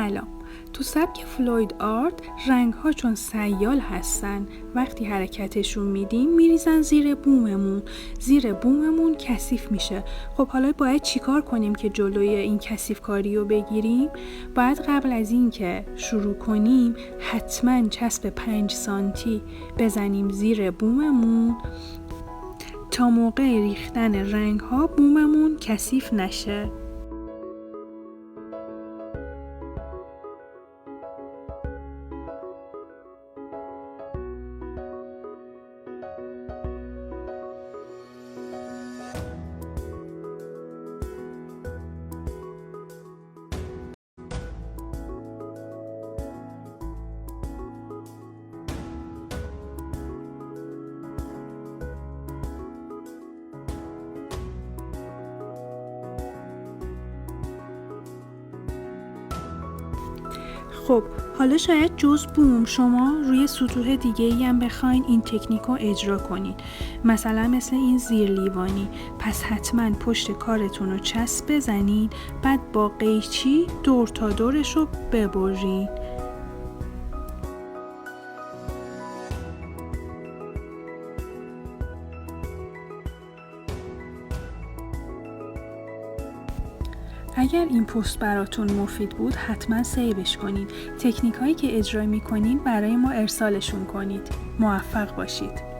سلام. تو سبک فلوید آرت رنگ ها چون سیال هستن، وقتی حرکتشون میدیم میریزن زیر بوممون کثیف میشه. خب حالا باید چیکار کنیم که جلوی این کثیف کاری رو بگیریم؟ باید قبل از این که شروع کنیم حتما چسب 5 سانتی بزنیم زیر بوممون تا موقع ریختن رنگ ها بوممون کثیف نشه. خب حالا شاید جز بوم شما روی سطوح دیگه‌ای هم بخواین این تکنیک رو اجرا کنین، مثلا مثل این زیرلیوانی. پس حتما پشت کارتون رو چسب بزنین، بعد با قیچی دور تا دورش رو ببرین. اگر این پست براتون مفید بود حتما سیوش کنید. تکنیک هایی که اجرا می‌کنید برای ما ارسالشون کنید. موفق باشید.